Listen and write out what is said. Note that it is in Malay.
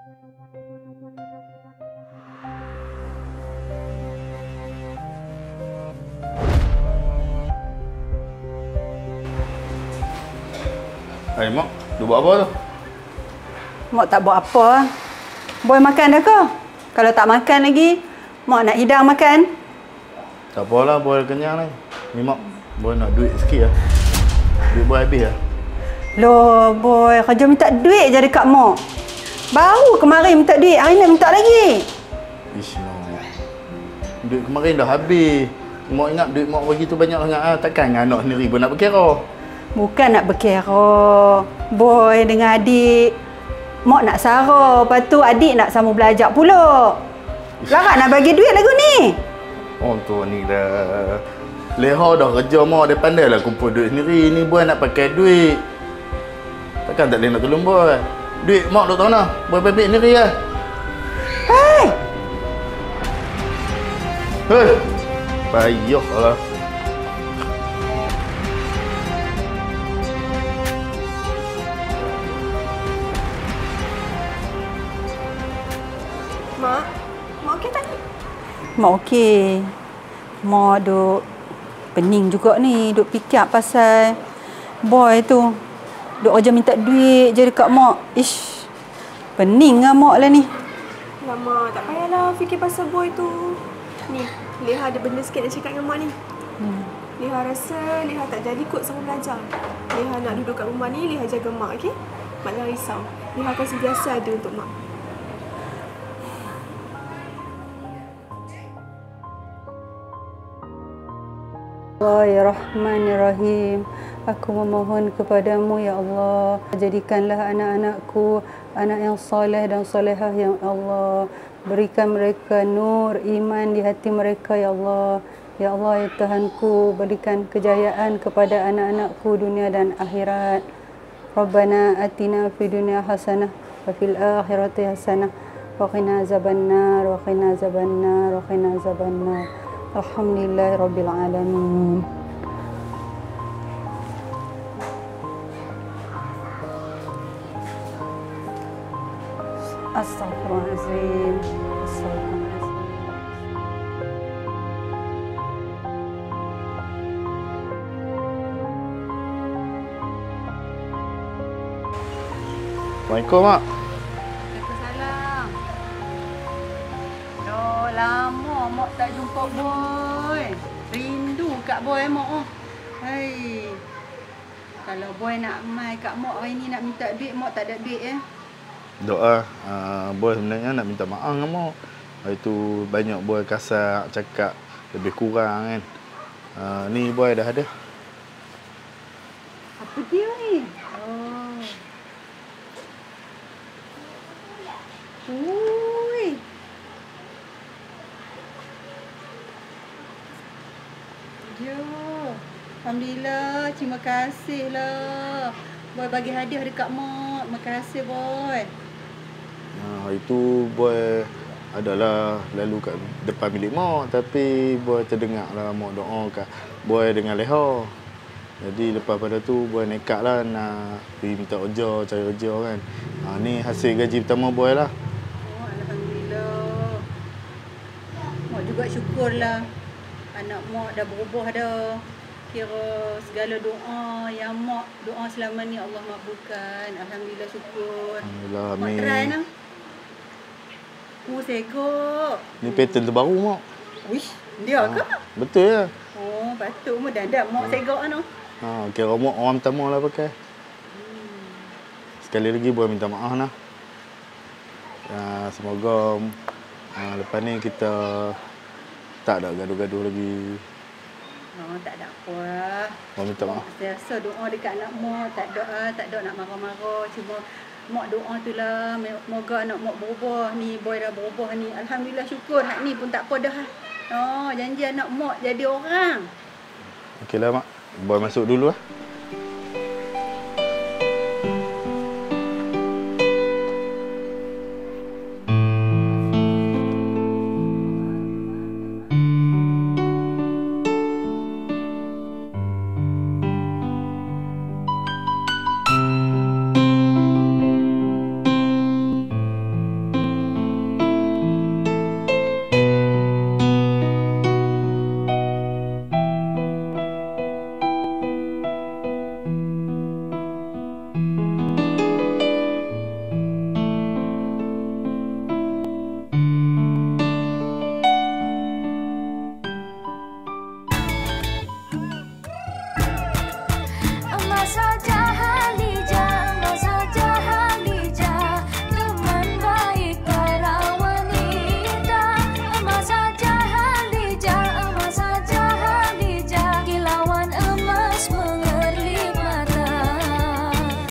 Hai, Mak. Dia buat apa tu? Mak tak buat apa. Boy makan dah ke? Kalau tak makan lagi, Mak nak hidang makan. Tak apalah, Boy kenyang ni. Ni, Mak. Boy nak duit sikit lah. Duit Boy habis lah. Loh, Boy. Kerja minta duit je dekat Mak. Baru kemarin minta duit, hari ni minta lagi. Ish, Mak. Duit kemarin dah habis. Mak ingat duit Mak bagi tu banyak sangat lah. Takkan dengan anak sendiri pun nak berkira. Bukan nak berkira. Boy dengan adik. Mak nak sara. Lepas tu adik nak sama belajar pula. Larat nak bagi duit lagu ni. Oh, tu ni dah. Leha dah kerja Mak. Dia pandai lah kumpul duit sendiri. Ni Boy nak pakai duit. Takkan tak boleh nak tolong Boy. Duit Mak duk tahu mana. Boy pepek sendiri lah. Hei! Hei! Payah lah. Mak, Mak okey tak ni? Mak okey. Mak duk pening juga ni. Duk fikir pasal Boy tu. Duk kerja minta duit je dekat Mak. Ish. Pening lah Mak lah ni. Lah Mak, tak payahlah fikir pasal boy tu. Ni, Leha ada benda sikit nak cakap dengan Mak ni. Leha rasa Leha tak jadi kot sama belajar. Leha nak duduk kat rumah ni, Leha jaga Mak, okey? Mak jangan risau. Leha akan sentiasa ada untuk Mak. Bismillahirrahmanirrahim. Aku memohon kepadamu, Ya Allah. Jadikanlah anak-anakku anak yang soleh dan solehah, Ya Allah. Berikan mereka nur, iman di hati mereka, Ya Allah. Ya Allah, Ya Tuhanku, berikan kejayaan kepada anak-anakku dunia dan akhirat. Rabbana atina fid dunya hasanah wa fil akhirati hasanah wa qina azabannar wa qina azabannar wa qina azabannar. Alhamdulillahirabbil alamin. Astaghfirullahaladzim. Astaghfirullahaladzim. Assalamualaikum, Mak. Waalaikumsalam. Dah lama Mak tak jumpa Boy. Rindu kat Boy Mak. Hai. Kalau Boy nak mai kat Mak hari ni nak minta duit, Mak tak ada duit Doa. Boy sebenarnya nak minta maaf dengan Mak. Hari tu banyak Boy kasar cakap lebih kurang kan. Ni Boy dah ada. Apa dia ni? Oh. Ui. Ya. Alhamdulillah, terima kasihlah. Boy bagi hadiah dekat Mak. Terima kasih, Boy. Hari tu Boy adalah lalu kat depan bilik Mak, tapi Boy terdengar lah Mak doa kat Boy dengan Leha. Jadi lepas pada tu Boy nekat lah nak pergi minta kerja, cari kerja kan. Ni hasil gaji pertama Boy lah. Oh, Alhamdulillah. Mak juga syukurlah. Anak Mak dah berubah dah. Kira segala doa yang Mak doa selama ni Allah makbulkan. Alhamdulillah, syukur. Alhamdulillah, Mak amin. try lah. Segok. Ni pattern terbaru Mak. Wish, dia ke? Betul ya. Oh, patut mu dah Mak segok anu. Kira Mak orang pertama lah pakai. Sekali lagi Boy minta maaf lah. Semoga lepas ni kita tak ada gaduh-gaduh lagi. Oh, tak ada apa lah. Boy minta maaf. Biasa doa dekat anak Mak, tak ada nak marah-marah. Cuma Mak doa tu lah, moga anak Mak berubah. Ni Boy dah berubah ni. Alhamdulillah, syukur. Hak ni pun tak apa dah. Oh, janji anak Mak jadi orang. Okeylah Mak. Boy masuk dulu lah.